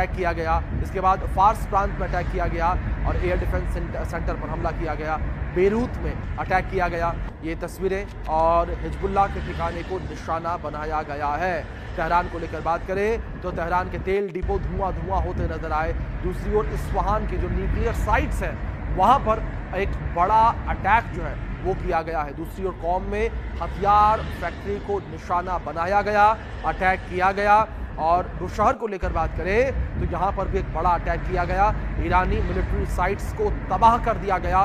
Attack किया गया। इसके बाद फार्स प्रांत में अटैक किया गया और एयर डिफेंस सेंटर पर हमला किया गया। बेरूत में अटैक किया गया। ये तस्वीरें और हिजबुल्लाह के ठिकाने को निशाना बनाया गया है। तेहरान को लेकर बात करें तो तेहरान के तेल डिपो धुआं धुआं होते नजर आए। दूसरी ओर इस्फहान के जो न्यूक्लियर साइट्स हैं वहां पर एक बड़ा अटैक जो है वो किया गया है। दूसरी ओर कौम में हथियार फैक्ट्री को निशाना बनाया गया, अटैक किया गया। और बुशहर को लेकर बात करें तो यहाँ पर भी एक बड़ा अटैक किया गया। ईरानी मिलिट्री साइट्स को तबाह कर दिया गया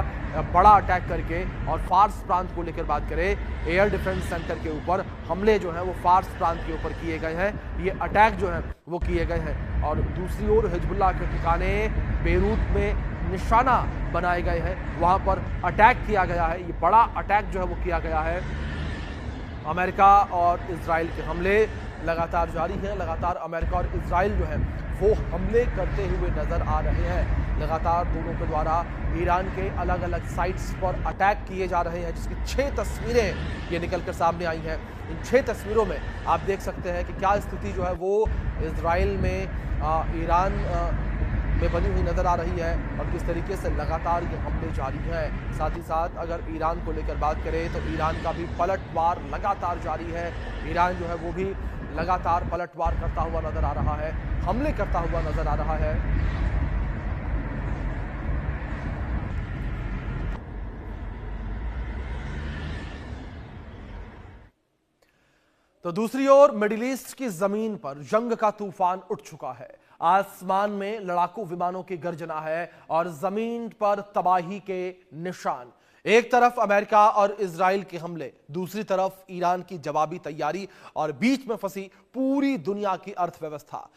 बड़ा अटैक करके। और फार्स प्रांत को लेकर बात करें, एयर डिफेंस सेंटर के ऊपर हमले जो हैं वो फार्स प्रांत के ऊपर किए गए हैं। ये अटैक जो है वो किए गए हैं। और दूसरी ओर हिजबुल्लाह के ठिकाने बेरूत में निशाना बनाए गए हैं, वहाँ पर अटैक किया गया है। ये बड़ा अटैक जो है वो किया गया है। अमेरिका और इजराइल के हमले लगातार जारी हैं। लगातार अमेरिका और इजराइल जो है वो हमले करते हुए नजर आ रहे हैं। लगातार दोनों के द्वारा ईरान के अलग अलग साइट्स पर अटैक किए जा रहे हैं, जिसकी 6 तस्वीरें ये निकलकर सामने आई हैं। इन 6 तस्वीरों में आप देख सकते हैं कि क्या स्थिति जो है वो इजराइल में ईरान में बनी हुई नजर आ रही है और किस तरीके से लगातार ये हमले जारी हैं। साथ ही साथ अगर ईरान को लेकर बात करें तो ईरान का भी पलटवार लगातार जारी है। ईरान जो है वो भी लगातार पलटवार करता हुआ नजर आ रहा है, हमले करता हुआ नजर आ रहा है। तो दूसरी ओर मिडिल ईस्ट की जमीन पर जंग का तूफान उठ चुका है। आसमान में लड़ाकू विमानों की गर्जना है और जमीन पर तबाही के निशान। एक तरफ अमेरिका और इजराइल के हमले, दूसरी तरफ ईरान की जवाबी तैयारी और बीच में फंसी पूरी दुनिया की अर्थव्यवस्था।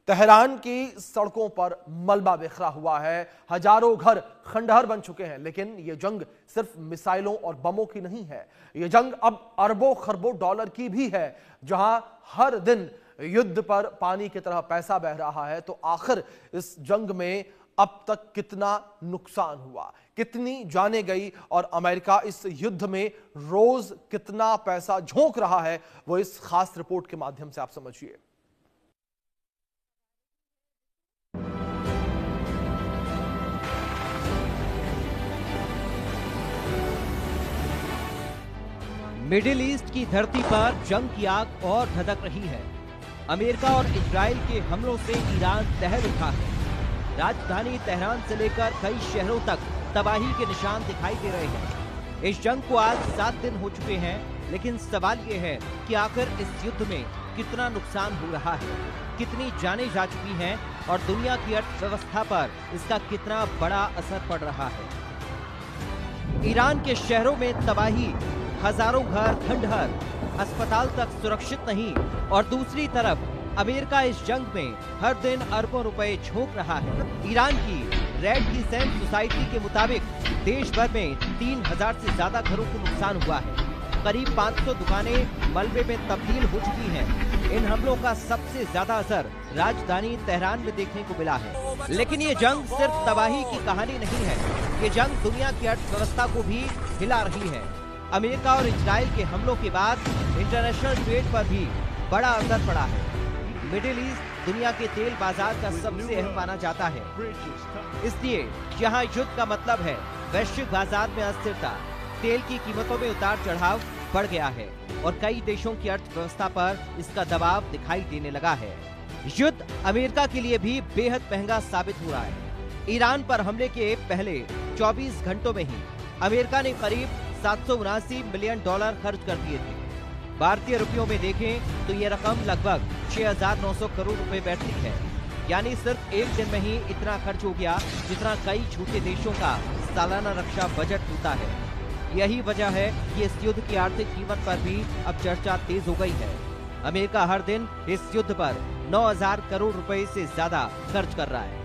तेहरान की सड़कों पर मलबा बिखरा हुआ है, हजारों घर खंडहर बन चुके हैं। लेकिन यह जंग सिर्फ मिसाइलों और बमों की नहीं है, यह जंग अब अरबों खरबों डॉलर की भी है। जहां हर दिन युद्ध पर पानी की तरह पैसा बह रहा है, तो आखिर इस जंग में अब तक कितना नुकसान हुआ, कितनी जाने गई और अमेरिका इस युद्ध में रोज कितना पैसा झोंक रहा है, वो इस खास रिपोर्ट के माध्यम से आप समझिए। मिडिल ईस्ट की धरती पर जंग की आग और धधक रही है। अमेरिका और इजराइल के हमलों से ईरान दहल उठा है। राजधानी तेहरान से लेकर कई शहरों तक तबाही के निशान दिखाई दे रहे हैं। इस जंग को आज 7 दिन हो चुके हैं, लेकिन सवाल ये है कि आखिर इस युद्ध में कितना नुकसान हो रहा है, कितनी जानें जा चुकी हैं और दुनिया की अर्थव्यवस्था पर इसका कितना बड़ा असर पड़ रहा है। ईरान के शहरों में तबाही, हजारों घर खंडहर, अस्पताल तक सुरक्षित नहीं और दूसरी तरफ अमेरिका इस जंग में हर दिन अरबों रुपए झोंक रहा है। ईरान की रेड क्रिसेंट सोसाइटी के मुताबिक देश भर में 3000 से ज्यादा घरों को नुकसान हुआ है। करीब 500 दुकानें मलबे में तब्दील हो चुकी हैं। इन हमलों का सबसे ज्यादा असर राजधानी तेहरान में देखने को मिला है। लेकिन ये जंग सिर्फ तबाही की कहानी नहीं है, ये जंग दुनिया की अर्थव्यवस्था को भी हिला रही है। अमेरिका और इजराइल के हमलों के बाद इंटरनेशनल ट्रेड पर भी बड़ा असर पड़ा है। मिडिल ईस्ट दुनिया के तेल बाजार का सबसे अहम माना जाता है, इसलिए यहाँ युद्ध का मतलब है वैश्विक बाजार में अस्थिरता। तेल की कीमतों में उतार चढ़ाव बढ़ गया है और कई देशों की अर्थव्यवस्था पर इसका दबाव दिखाई देने लगा है। युद्ध अमेरिका के लिए भी बेहद महंगा साबित हो रहा है। ईरान पर हमले के पहले 24 घंटों में ही अमेरिका ने करीब 779 मिलियन डॉलर खर्च कर दिए थे। भारतीय रुपयों में देखें तो ये रकम लगभग 6,900 करोड़ रुपए बैठती है। यानी सिर्फ एक दिन में ही इतना खर्च हो गया जितना कई छोटे देशों का सालाना रक्षा बजट होता है। यही वजह है कि इस युद्ध की आर्थिक कीमत पर भी अब चर्चा तेज हो गई है। अमेरिका हर दिन इस युद्ध पर 9,000 करोड़ रुपए से ज्यादा खर्च कर रहा है।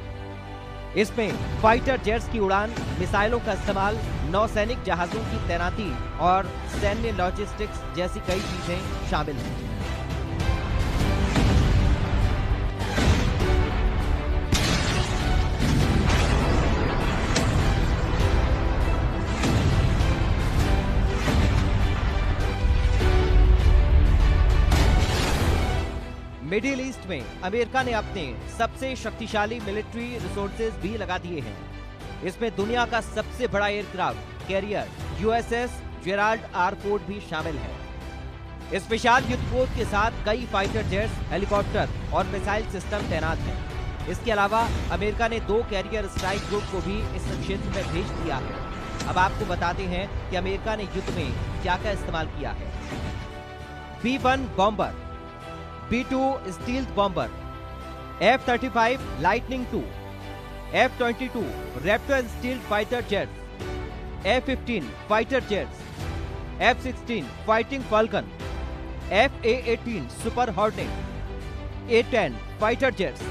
इसमें फाइटर जेट्स की उड़ान, मिसाइलों का इस्तेमाल, नौसैनिक जहाजों की तैनाती और सैन्य लॉजिस्टिक्स जैसी कई चीजें शामिल हैं। मिडिल ईस्ट में अमेरिका ने अपने सबसे शक्तिशाली मिलिट्री रिसोर्सेज भी लगा दिए हैं। इसमें दुनिया का सबसे बड़ा aircraft carrier USS Gerald R Ford भी शामिल है। इस विशाल युद्धपोत के साथ कई फाइटर जेट्स, हेलीकॉप्टर और मिसाइल सिस्टम तैनात हैं। इसके अलावा अमेरिका ने 2 कैरियर स्ट्राइक ग्रुप को भी इस क्षेत्र में भेज दिया है। अब आपको बताते हैं कि अमेरिका ने युद्ध में क्या क्या इस्तेमाल किया है। B-1 bomber, B-2 stealth bomber, F-35 lightning II, F-22 Raptor stealth fighter jets, F-15 fighter jets, F-16 fighting falcon, F-A-18 super hornet, A-10 fighter jets.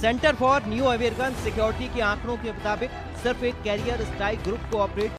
Centre for new American security के आंकड़ों के मुताबिक सिर्फ एक कैरियर स्ट्राइक ग्रुप को operate